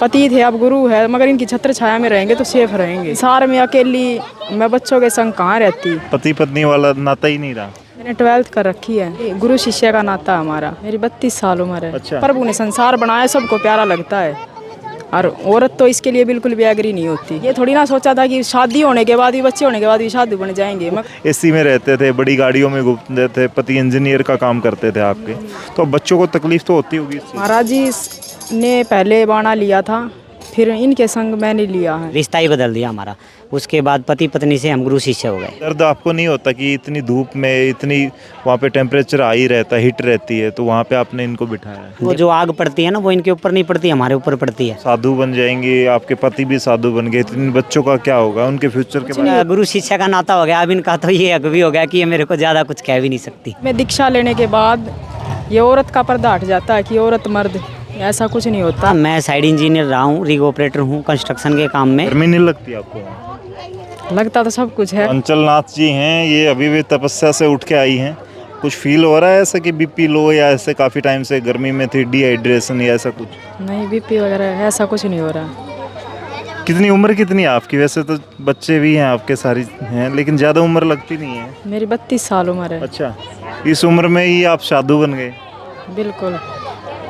पति थे अब गुरु है, मगर इनकी छत्र छाया में रहेंगे तो सेफ रहेंगे। सार में अकेली मैं बच्चों के संग कहाँ रहती। पति पत्नी वाला नाता ही नहीं रहा। मैंने 12th कर रखी है। गुरु शिष्य का नाता हमारा। मेरी 32 साल उम्र है। अच्छा। प्रभु ने संसार बनाया, सबको प्यारा लगता है, और औरत तो इसके लिए बिल्कुल भी एग्री नहीं होती। ये थोड़ी ना सोचा था कि शादी होने के बाद भी, बच्चे होने के बाद भी साधु बन जाएंगे। एसी में रहते थे, बड़ी गाड़ियों में घूमते थे, पति इंजीनियर का काम करते थे आपके, तो अब बच्चों को तकलीफ तो होती होगी इससे। महाराज जी ने पहले बाणा लिया था, फिर इनके संग मैंने लिया है। रिश्ता ही बदल दिया हमारा। उसके बाद पति पत्नी से हम गुरु शिष्य हो गए। दर्द आपको नहीं होता कि इतनी धूप में, इतनी वहाँ पे टेम्परेचर हाई रहता है, हीट रहती है, तो वहाँ पे आपने इनको बिठाया है? वो जो आग पड़ती है ना, वो इनके ऊपर नहीं पड़ती, हमारे ऊपर पड़ती है। साधु बन जाएंगे, आपके पति भी साधु बन गए, इन बच्चों का क्या होगा, उनके फ्यूचर के बारे में? गुरु शिष्य का नाता हो गया। अब इनका तो ये हक भी हो गया कि ये मेरे को ज़्यादा कुछ कह भी नहीं सकती। मैं दीक्षा लेने के बाद ये औरत का पर्दा हट जाता है कि औरत मर्द, ऐसा कुछ नहीं होता। मैं साइड इंजीनियर रहा हूँ, रिग ऑपरेटर हूँ कंस्ट्रक्शन के काम में। गर्मी नहीं लगती आपको? लगता तो सब कुछ है। अंचल नाथ जी हैं, ये अभी भी तपस्या से उठ के आई हैं। कुछ फील हो रहा है ऐसा कि बीपी लो, या ऐसे काफ़ी टाइम से गर्मी में थी, डिहाइड्रेशन या ऐसा कुछ? नहीं, बीपी वगैरह ऐसा कुछ नहीं हो रहा। कितनी उम्र कितनी है आपकी? वैसे तो बच्चे भी हैं आपके, सारी हैं, लेकिन ज़्यादा उम्र लगती नहीं है। मेरी 32 साल उम्र है। अच्छा, इस उम्र में ही आप साधु बन गए? बिल्कुल।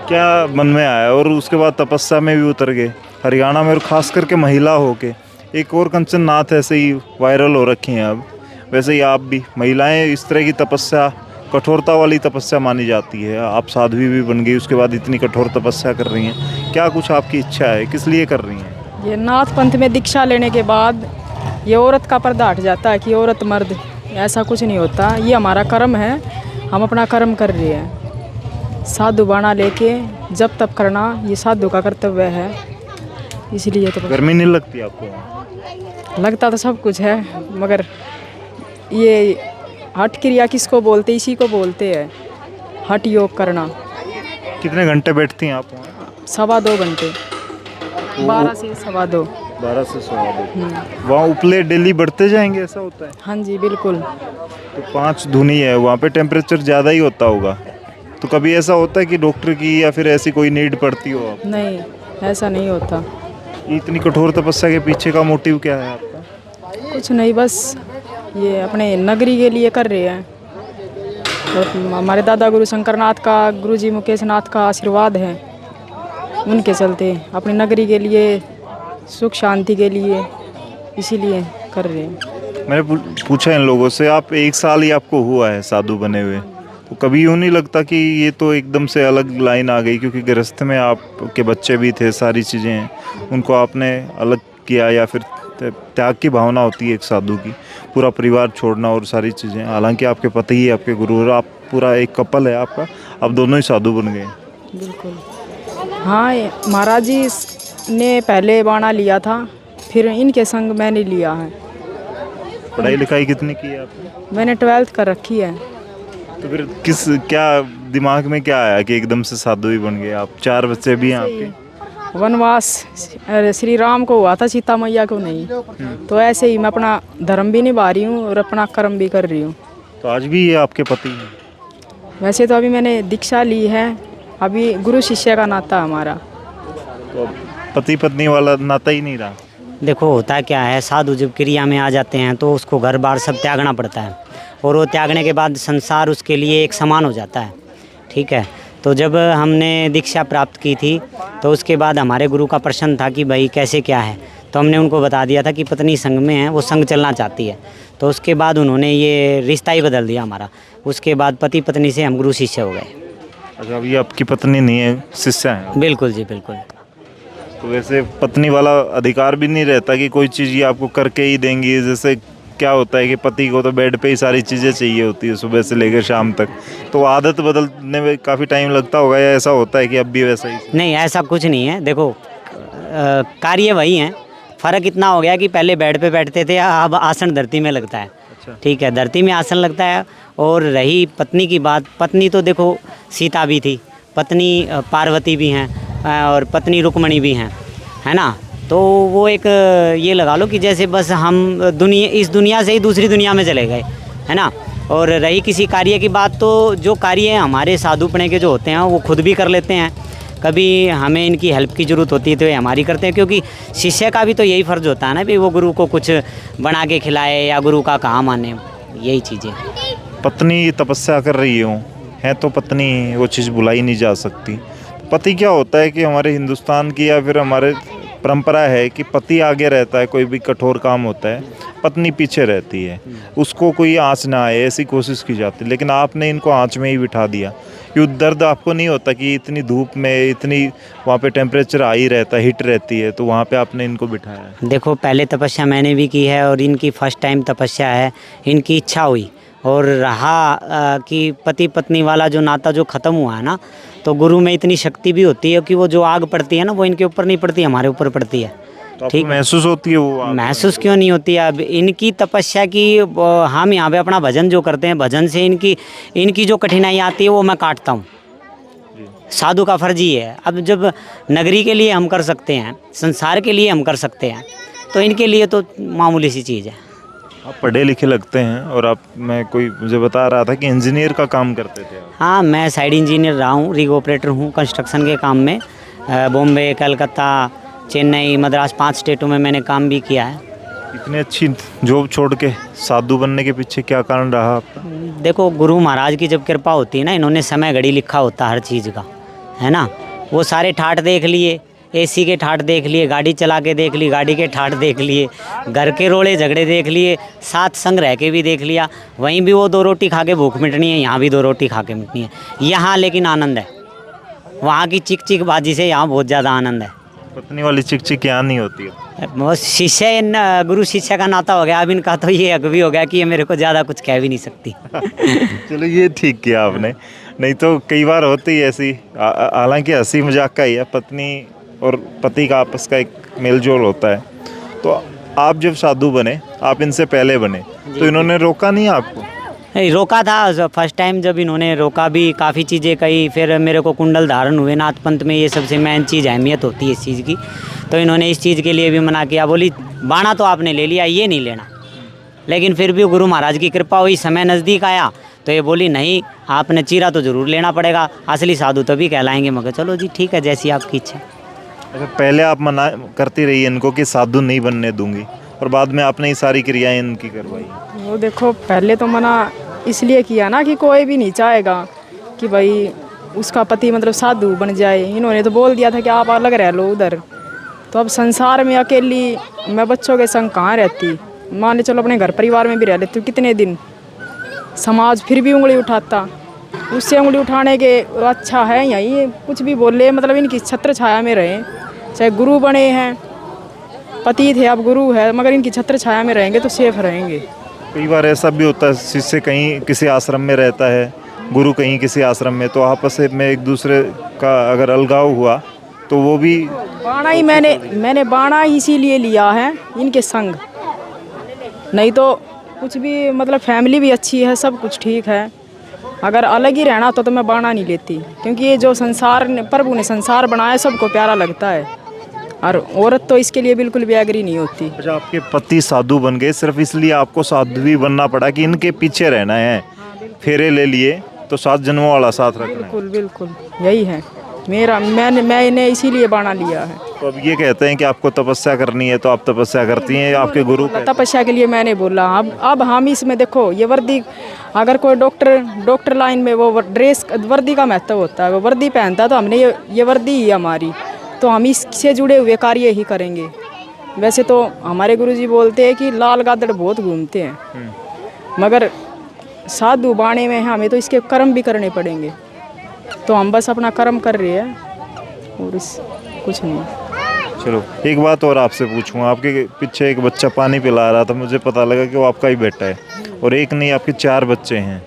क्या मन में आया और उसके बाद तपस्या में भी उतर गए हरियाणा में, और ख़ास करके महिला होके? एक और कंचन नाथ ऐसे ही वायरल हो रखी हैं अब, वैसे ही आप भी। महिलाएं इस तरह की तपस्या, कठोरता वाली तपस्या मानी जाती है। आप साध्वी भी बन गई, उसके बाद इतनी कठोर तपस्या कर रही हैं। क्या कुछ आपकी इच्छा है, किस लिए कर रही हैं? ये नाथ पंथ में दीक्षा लेने के बाद ये औरत का पर्दा हट जाता है कि औरत मर्द, ऐसा कुछ नहीं होता। ये हमारा कर्म है, हम अपना कर्म कर रहे हैं। साधु बाणा लेके जब तब करना ये साधु का कर्तव्य है, इसलिए तो। गर्मी नहीं लगती आपको? लगता तो सब कुछ है, मगर ये हठ क्रिया किसको बोलते, इसी को बोलते हैं हठ योग करना। कितने घंटे बैठती हैं आप वहाँ? 2.25 घंटे, 12 से 2.25। 12 से 2.25। वहाँ उपले डेली बढ़ते जाएंगे, ऐसा होता है? हाँ जी बिल्कुल। तो 5 धुनी है, वहाँ पे टेम्परेचर ज़्यादा ही होता होगा, तो कभी ऐसा होता है कि डॉक्टर की या फिर ऐसी कोई नीड पड़ती हो आप? नहीं, ऐसा नहीं होता। इतनी कठोर तपस्या के पीछे का मोटिव क्या है आपका? कुछ नहीं, बस ये अपने नगरी के लिए कर रहे हैं। तो हमारे दादा गुरु शंकरनाथ का, गुरुजी मुकेश नाथ का आशीर्वाद है, उनके चलते अपनी नगरी के लिए, सुख शांति के लिए, इसीलिए कर रहे हैं। मैंने पूछा इन लोगों से, आप 1 साल ही आपको हुआ है साधु बने हुए, तो कभी यूँ नहीं लगता कि ये तो एकदम से अलग लाइन आ गई? क्योंकि गृहस्थ में आपके बच्चे भी थे, सारी चीज़ें हैं, उनको आपने अलग किया, या फिर त्याग की भावना होती है एक साधु की, पूरा परिवार छोड़ना और सारी चीज़ें। हालांकि आपके पति ही आपके गुरु, और आप पूरा एक कपल है आपका, आप दोनों ही साधु बन गए। बिल्कुल। हाँ, महाराज जी ने पहले बाणा लिया था, फिर इनके संग मैंने लिया है। पढ़ाई लिखाई कितनी की है आपने? मैंने 12th कर रखी है। तो फिर क्या दिमाग में क्या आया कि एकदम से साधु ही बन गए आप? 4 बच्चे भी हैं आपके। वनवास श्री राम को हुआ था, सीता मैया को नहीं। तो ऐसे ही मैं अपना धर्म भी निभा रही हूँ और अपना कर्म भी कर रही हूँ। तो आज भी ये आपके पति हैं? वैसे तो अभी मैंने दीक्षा ली है, अभी गुरु शिष्य का नाता हमारा। तो पति पत्नी वाला नाता ही नहीं रहा? देखो होता क्या है, साधु जब क्रिया में आ जाते हैं तो उसको घर बार सब त्यागना पड़ता है, और वो त्यागने के बाद संसार उसके लिए एक समान हो जाता है। ठीक है, तो जब हमने दीक्षा प्राप्त की थी तो उसके बाद हमारे गुरु का प्रश्न था कि भाई कैसे क्या है, तो हमने उनको बता दिया था कि पत्नी संग में है, वो संग चलना चाहती है। तो उसके बाद उन्होंने ये रिश्ता ही बदल दिया हमारा। उसके बाद पति पत्नी से हम गुरु शिष्य हो गए। अच्छा, अभी आपकी पत्नी नहीं है, शिष्य हैं? बिल्कुल जी बिल्कुल। तो वैसे पत्नी वाला अधिकार भी नहीं रहता कि कोई चीज़ ये आपको करके ही देंगी? जैसे क्या होता है कि पति को तो बेड पे ही सारी चीज़ें चाहिए होती है सुबह से लेकर शाम तक, तो आदत बदलने में काफ़ी टाइम लगता होगा, या ऐसा होता है कि अब भी वैसा ही? नहीं, ऐसा कुछ नहीं है। देखो कार्य वही हैं, फ़र्क इतना हो गया कि पहले बेड पे बैठते थे, अब आसन धरती में लगता है। अच्छा। ठीक है, धरती में आसन लगता है। और रही पत्नी की बात, पत्नी तो देखो सीता भी थी, पत्नी पार्वती भी हैं, और पत्नी रुक्मणी भी हैं, है ना। तो वो एक ये लगा लो कि जैसे बस हम इस दुनिया से ही दूसरी दुनिया में चले गए, है ना। और रही किसी कार्य की बात, तो जो कार्य हमारे साधुपने के जो होते हैं वो खुद भी कर लेते हैं। कभी हमें इनकी हेल्प की ज़रूरत होती है तो ये हमारी करते हैं, क्योंकि शिष्य का भी तो यही फ़र्ज़ होता है ना भी वो गुरु को कुछ बना के खिलाए या गुरु का काम माने, यही चीज़ें। पत्नी तपस्या कर रही है तो पत्नी वो चीज़ बुलाई नहीं जा सकती। पति क्या होता है कि हमारे हिंदुस्तान की या फिर हमारे परंपरा है कि पति आगे रहता है, कोई भी कठोर काम होता है पत्नी पीछे रहती है, उसको कोई आँच ना आए ऐसी कोशिश की जाती है। लेकिन आपने इनको आँच में ही बिठा दिया। ये दर्द आपको नहीं होता कि इतनी धूप में इतनी वहाँ पे टेम्परेचर आ ही रहता है, हीट रहती है, तो वहाँ पे आपने इनको बिठाया है? देखो पहले तपस्या मैंने भी की है और इनकी फर्स्ट टाइम तपस्या है। इनकी इच्छा हुई और रहा कि पति पत्नी वाला जो नाता जो ख़त्म हुआ है ना, तो गुरु में इतनी शक्ति भी होती है कि वो जो आग पड़ती है ना वो इनके ऊपर नहीं पड़ती, हमारे ऊपर पड़ती है। तो ठीक महसूस होती है वो आग? महसूस क्यों नहीं होती है? अब इनकी तपस्या की हम यहाँ पे अपना भजन जो करते हैं, भजन से इनकी जो कठिनाई आती है वो मैं काटता हूँ। साधु का फर्ज ही है। अब जब नगरी के लिए हम कर सकते हैं, संसार के लिए हम कर सकते हैं, तो इनके लिए तो मामूली सी चीज़ है। आप पढ़े लिखे लगते हैं और मुझे बता रहा था कि इंजीनियर का काम करते थे आप। हाँ, मैं साइड इंजीनियर रहा हूँ, रिग ऑपरेटर हूँ कंस्ट्रक्शन के काम में। बॉम्बे, कलकत्ता, चेन्नई, मद्रास 5 स्टेटों में मैंने काम भी किया है। इतनी अच्छी जॉब छोड़ के साधु बनने के पीछे क्या कारण रहा आपका? देखो गुरु महाराज की जब कृपा होती है ना, इन्होंने समय घड़ी लिखा होता हर चीज़ का, है ना। वो सारे ठाठ देख लिए, एसी के ठाठ देख लिए, गाड़ी चला के देख ली, गाड़ी के ठाठ देख लिए, घर के रोड़े झगड़े देख लिए, साथ संग रह के भी देख लिया। वहीं भी वो 2 रोटी खा के भूख मिटनी है, यहाँ भी 2 रोटी खा के मिटनी है। यहाँ लेकिन आनंद है, वहाँ की चिक चिक बाजी से यहाँ बहुत ज़्यादा आनंद है। पत्नी वाली चिक चिक यहाँ नहीं होती है। वो शिष्य गुरु शिष्य का नाता हो गया। अब इनका तो ये हक भी हो गया कि ये मेरे को ज़्यादा कुछ कह भी नहीं सकती। चलो ये ठीक किया आपने, नहीं तो कई बार होती है ऐसी, हालांकि हंसी मजाक का ही है, पत्नी और पति का आपस का एक मेलजोल होता है। तो आप जब साधु बने, आप इनसे पहले बने, तो इन्होंने रोका नहीं आपको? नहीं, रोका था फर्स्ट टाइम जब इन्होंने रोका भी, काफ़ी चीज़ें कही। फिर मेरे को कुंडल धारण हुए, नाथ पंथ में ये सबसे मेन चीज़ अहमियत होती है इस चीज़ की, तो इन्होंने इस चीज़ के लिए भी मना किया। बोली बाणा तो आपने ले लिया, ये नहीं लेना। लेकिन फिर भी गुरु महाराज की कृपा हुई, समय नज़दीक आया तो ये बोली नहीं, आपने चीरा तो ज़रूर लेना पड़ेगा, असली साधु तभी कहलाएंगे। मगर चलो जी ठीक है, जैसी आपकी इच्छा। अच्छा, पहले आप मना करती रही इनको कि साधु नहीं बनने दूंगी, और बाद में आपने ये सारी क्रियाएं इनकी करवाई? वो देखो पहले तो मना इसलिए किया ना कि कोई भी नहीं चाहेगा कि भाई उसका पति मतलब साधु बन जाए। इन्होंने तो बोल दिया था कि आप अलग रह लो उधर। तो अब संसार में अकेली मैं बच्चों के संग कहाँ रहती, मान ले चलो अपने घर परिवार में भी रह लेती कितने दिन, समाज फिर भी उंगली उठाता। उससे उंगली उठाने के अच्छा है यहीं कुछ भी बोले, मतलब इनकी छत्र छाया में रहें। चाहे गुरु बने हैं, पति थे अब गुरु है, मगर इनकी छत्र छाया में रहेंगे तो सेफ रहेंगे। कई बार ऐसा भी होता है, शिष्य कहीं किसी आश्रम में रहता है, गुरु कहीं किसी आश्रम में, तो आपस में एक दूसरे का अगर अलगाव हुआ तो वो भी बाणा ही मैंने बाणा इसीलिए लिया है इनके संग, नहीं तो कुछ भी मतलब फैमिली भी अच्छी है, सब कुछ ठीक है। अगर अलग ही रहना तो मैं बाणा नहीं लेती, क्योंकि ये जो संसार प्रभु ने संसार बनाया सबको प्यारा लगता है, और औरत तो इसके लिए बिल्कुल भी एग्री नहीं होती। अच्छा, आपके पति साधु बन गए सिर्फ इसलिए आपको साधु भी बनना पड़ा कि इनके पीछे रहना है, फेरे ले लिए तो 7 जन्मों वाला साथ रखना है? बिल्कुल बिल्कुल यही है मेरा, मैंने इसीलिए बाणा लिया है। तो अब ये कहते हैं कि आपको तपस्या करनी है तो आप तपस्या करती हैं, आपके गुरु तपस्या के लिए मैंने बोला। अब हम इसमें देखो ये वर्दी, अगर कोई डॉक्टर लाइन में वो ड्रेस वर्दी का महत्व होता है, वो वर्दी पहनता है, तो हमने ये वर्दी ही हमारी, तो हम इससे जुड़े हुए कार्य ही करेंगे। वैसे तो हमारे गुरुजी बोलते हैं कि लाल गादड़ बहुत घूमते हैं, मगर साधु बाणे में हमें तो इसके कर्म भी करने पड़ेंगे, तो हम बस अपना कर्म कर रहे हैं और कुछ नहीं। चलो एक बात और आपसे पूछूंगा, आपके पीछे एक बच्चा पानी पिला रहा था, मुझे पता लगा कि वो आपका ही बेटा है, और एक नहीं आपके 4 बच्चे हैं,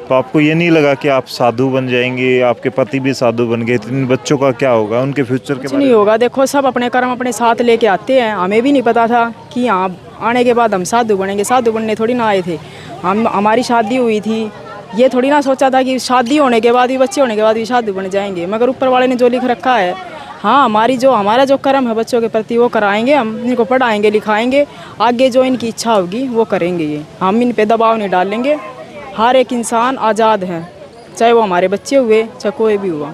तो आपको ये नहीं लगा कि आप साधु बन जाएंगे, आपके पति भी साधु बन गए, तो इन बच्चों का क्या होगा, उनके फ्यूचर के बारे में? नहीं होगा, देखो सब अपने कर्म अपने साथ लेके आते हैं। हमें भी नहीं पता था कि यहाँ आने के बाद हम साधु बनेंगे, साधु बनने थोड़ी ना आए थे। हमारी शादी हुई थी, ये थोड़ी ना सोचा था कि शादी होने के बाद भी, बच्चे होने के बाद भी साधु बन जाएंगे, मगर ऊपर वाले ने जो लिख रखा है, हाँ हमारा जो कर्म है बच्चों के प्रति वो कराएंगे, हम इनको पढ़ाएंगे लिखाएंगे, आगे जो इनकी इच्छा होगी वो करेंगे। ये हम इन पे दबाव नहीं डालेंगे। हर एक इंसान आज़ाद है, चाहे वो हमारे बच्चे हुए चाहे कोई भी हुआ।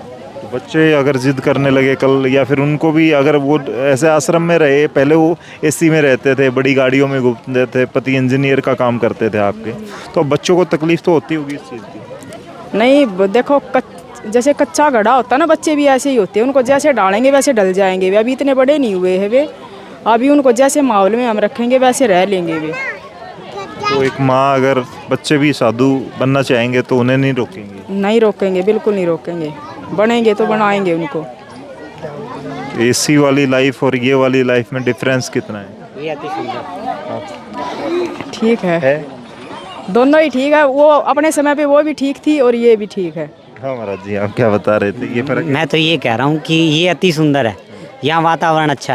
बच्चे अगर जिद करने लगे कल, या फिर उनको भी अगर वो ऐसे आश्रम में रहे, पहले वो एसी में रहते थे, बड़ी गाड़ियों में घूमते थे, पति इंजीनियर का काम करते थे आपके, तो अब बच्चों को तकलीफ तो होती होगी इस चीज़ की। नहीं देखो जैसे कच्चा घड़ा होता है ना, बच्चे भी ऐसे ही होते हैं, उनको जैसे डालेंगे वैसे डल जाएंगे वे। अभी इतने बड़े नहीं हुए हैं वे, अभी उनको जैसे माहौल में हम रखेंगे वैसे रह लेंगे वे। तो एक माँ अगर बच्चे भी साधु बनना चाहेंगे तो उन्हें नहीं रोकेंगे? नहीं रोकेंगे, बिल्कुल नहीं रोकेंगे, बनेंगे तो बनाएंगे उनको। एसी वाली लाइफ और ये वाली लाइफ में डिफरेंस कितना है? ये अति सुंदर ठीक है, दोनों ही ठीक है। वो अपने समय पे वो भी ठीक थी और ये भी ठीक है। हाँ महाराज जी, आप क्या बता रहे थे, ये फर्क? मैं तो ये कह रहा हूँ कि ये अति सुंदर है, यहाँ वातावरण अच्छा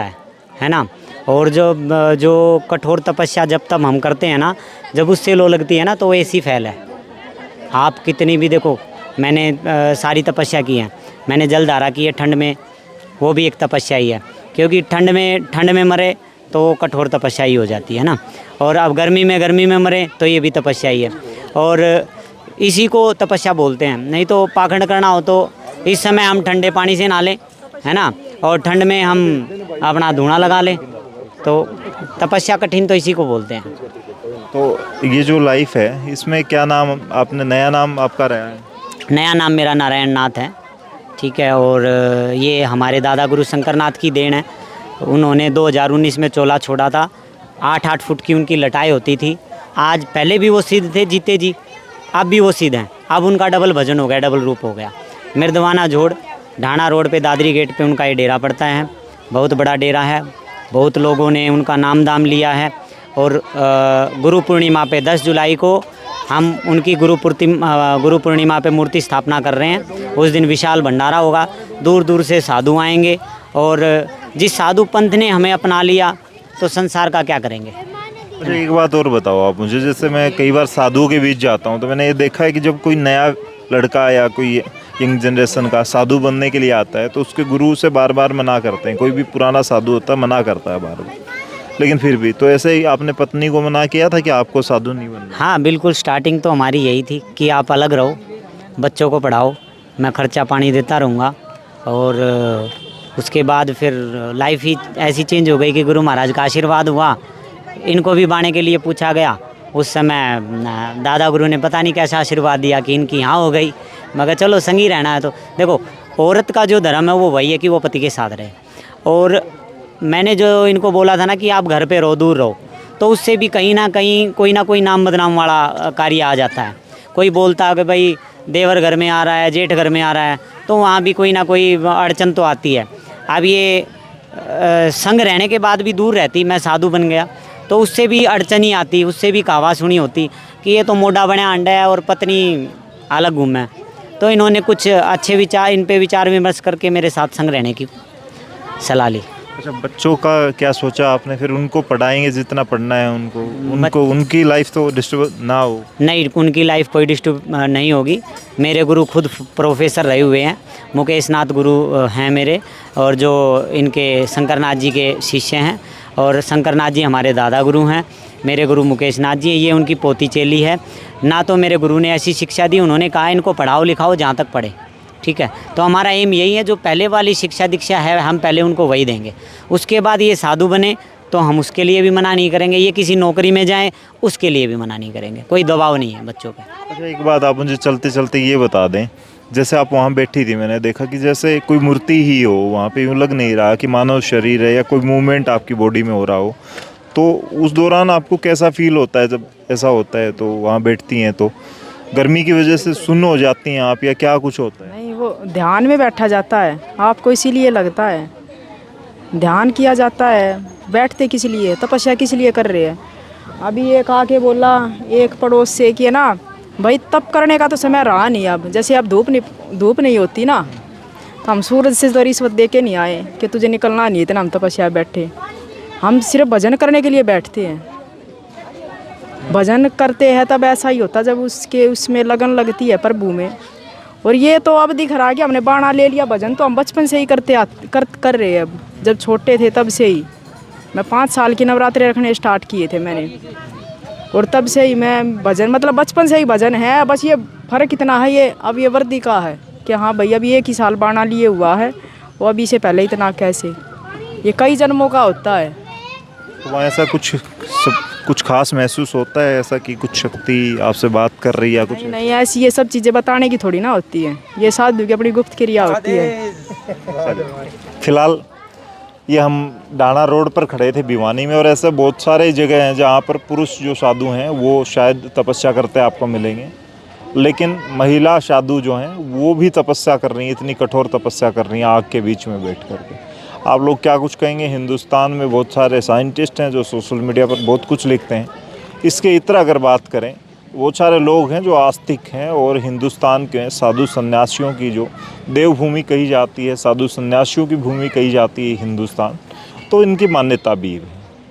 है ना। और जो कठोर तपस्या जब तब हम करते हैं ना, जब उससे लो लगती है ना, तो ऐसी फैल है। आप कितनी भी देखो, मैंने सारी तपस्या की है। मैंने जलधारा की है ठंड में, वो भी एक तपस्या ही है, क्योंकि ठंड में मरे तो कठोर तपस्या ही हो जाती है ना। और अब गर्मी में मरे तो ये भी तपस्या ही है, और इसी को तपस्या बोलते हैं। नहीं तो पाखंड करना हो तो इस समय हम ठंडे पानी से नहा लें, है ना, और ठंड में हम अपना धुआं लगा लें, तो तपस्या कठिन तो इसी को बोलते हैं। तो ये जो लाइफ है, इसमें क्या नाम आपने, नया नाम आपका रहा है? नया नाम मेरा नारायण नाथ है, ठीक है। और ये हमारे दादा गुरु शंकर नाथ की देन है। उन्होंने 2019 में चोला छोड़ा था। 8-8 फुट की उनकी लटाई होती थी। आज पहले भी वो सिद्ध थे, जीते जी, अब भी वो सिद्ध हैं। अब उनका डबल भजन हो गया, डबल रूप हो गया। मिर्दवाना जोड़, ढाणा रोड पे दादरी गेट पे उनका ये डेरा पड़ता है। बहुत बड़ा डेरा है, बहुत लोगों ने उनका नाम दाम लिया है। और गुरु पूर्णिमा पे 10 जुलाई को हम उनकी गुरु पूर्णिमा पे मूर्ति स्थापना कर रहे हैं। उस दिन विशाल भंडारा होगा, दूर दूर से साधु आएंगे। और जिस साधु पंथ ने हमें अपना लिया तो संसार का क्या करेंगे। अच्छा, एक बात और बताओ आप मुझे। जैसे मैं कई बार साधुओं के बीच जाता हूँ तो मैंने ये देखा है कि जब कोई नया लड़का या कोई यंग जनरेशन का साधु बनने के लिए आता है तो उसके गुरु से बार बार मना करते हैं। कोई भी पुराना साधु होता है मना करता है बार बार, लेकिन फिर भी तो ऐसे ही आपने पत्नी को मना किया था कि आपको साधु नहीं बनना? हाँ बिल्कुल, स्टार्टिंग तो हमारी यही थी कि आप अलग रहो, बच्चों को पढ़ाओ, मैं खर्चा पानी देता रहूँगा। और उसके बाद फिर लाइफ ही ऐसी चेंज हो गई कि गुरु महाराज का आशीर्वाद हुआ। इनको भी बाणे के लिए पूछा गया। उस समय दादा गुरु ने पता नहीं कैसा आशीर्वाद दिया कि इनकी यहाँ हो गई। मगर चलो संगी रहना है तो देखो, औरत का जो धर्म है वो वही है कि वो पति के साथ रहे। और मैंने जो इनको बोला था ना कि आप घर पे रहो, दूर रहो, तो उससे भी कहीं ना कहीं कोई ना कोई नाम बदनाम वाला कार्य आ जाता है। कोई बोलता है कि भाई देवर घर में आ रहा है, जेठ घर में आ रहा है, तो वहाँ भी कोई ना कोई अड़चन तो आती है। अब ये संग रहने के बाद भी दूर रहती, मैं साधु बन गया तो उससे भी अड़चन ही आती, उससे भी कहावा सुनी होती कि ये तो मोटा बना अंडा है और पत्नी अलग घूमे। तो इन्होंने कुछ अच्छे विचार, इन पे विचार विमर्श करके मेरे साथ संग रहने की सलाह ली। अच्छा, बच्चों का क्या सोचा आपने? फिर उनको पढ़ाएंगे जितना पढ़ना है उनको उनकी लाइफ तो डिस्टर्ब ना हो? नहीं, उनकी लाइफ कोई डिस्टर्ब नहीं होगी। मेरे गुरु खुद प्रोफेसर रहे हुए हैं, मुकेश नाथ गुरु हैं मेरे, और जो इनके शंकरनाथ जी के शिष्य हैं। और शंकरनाथ जी हमारे दादा गुरु हैं, मेरे गुरु मुकेश नाथ जी, ये उनकी पोती चेली है ना। तो मेरे गुरु ने ऐसी शिक्षा दी, उन्होंने कहा इनको पढ़ाओ लिखाओ जहाँ तक पढ़े, ठीक है। तो हमारा एम यही है, जो पहले वाली शिक्षा दीक्षा है हम पहले उनको वही देंगे। उसके बाद ये साधु बने तो हम उसके लिए भी मना नहीं करेंगे, ये किसी नौकरी में जाएं उसके लिए भी मना नहीं करेंगे। कोई दबाव नहीं है बच्चों पे। अच्छा, एक बात आप मुझे चलते चलते ये बता दें, जैसे आप वहाँ बैठी थी, मैंने देखा कि जैसे कोई मूर्ति ही हो वहाँ पे, यूँ लग नहीं रहा कि मानव शरीर है या कोई मूवमेंट आपकी बॉडी में हो रहा हो। तो उस दौरान आपको कैसा फील होता है जब ऐसा होता है? तो वहाँ बैठती हैं तो गर्मी की वजह से सुन्न हो जाती हैं आप, या क्या कुछ होता है? नहीं, वो ध्यान में बैठा जाता है आपको, इसीलिए लगता है ध्यान किया जाता है। बैठते किस लिए, तपस्या किस लिए कर रहे हैं। अभी एक आके बोला एक पड़ोस से कि है ना भाई, तप करने का तो समय रहा नहीं। अब जैसे अब धूप नहीं होती ना, तो हम सूरज से तो रिश्वत दे के नहीं आए कि तुझे निकलना नहीं, इतना हम तपस्या बैठे। हम सिर्फ भजन करने के लिए बैठते हैं। भजन करते हैं तब ऐसा ही होता जब उसमें लगन लगती है प्रभु में। और ये तो अब दिख रहा है कि हमने बाणा ले लिया। भजन तो हम बचपन से ही कर रहे हैं। अब जब छोटे थे तब से ही, मैं 5 साल की नवरात्रि रखने स्टार्ट किए थे मैंने, और तब से ही मैं भजन, मतलब बचपन से ही भजन है। बस ये फ़र्क इतना है, ये अब ये वर्दी का है, कि हाँ भाई अभी एक ही साल बाणा लिए हुआ है, वो अभी से पहले इतना कैसे, ये कई जन्मों का होता है। तो वहाँ ऐसा कुछ खास महसूस होता है, ऐसा कि कुछ शक्ति आपसे बात कर रही है या कुछ? नहीं नहीं, ऐसी ये सब चीज़ें बताने की थोड़ी ना होती है, ये साधु की अपनी गुप्त क्रिया होती है। फिलहाल ये हम डाना रोड पर खड़े थे भिवानी में, और ऐसे बहुत सारे जगह हैं जहाँ पर पुरुष जो साधु हैं वो शायद तपस्या करते आपको मिलेंगे, लेकिन महिला साधु जो हैं वो भी तपस्या कर रही हैं, इतनी कठोर तपस्या कर रही हैं आग के बीच में बैठ करके। आप लोग क्या कुछ कहेंगे? हिंदुस्तान में बहुत सारे साइंटिस्ट हैं जो सोशल मीडिया पर बहुत कुछ लिखते हैं, इसके इतर अगर बात करें, बहुत सारे लोग हैं जो आस्तिक हैं और हिंदुस्तान के साधु सन्यासियों की जो देवभूमि कही जाती है, साधु सन्यासियों की भूमि कही जाती है हिंदुस्तान, तो इनकी मान्यता भी है।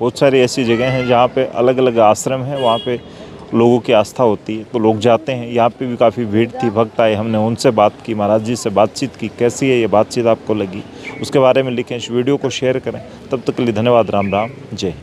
बहुत सारी ऐसी जगह हैं जहाँ पे अलग अलग आश्रम हैं, वहाँ पे लोगों की आस्था होती है, तो लोग जाते हैं। यहाँ पे भी काफ़ी भीड़ थी, भक्त आए, हमने उनसे बात की, महाराज जी से बातचीत की। कैसी है ये बातचीत, आपको लगी, उसके बारे में लिखें, इस वीडियो को शेयर करें। तब तक के लिए धन्यवाद। राम राम, जय।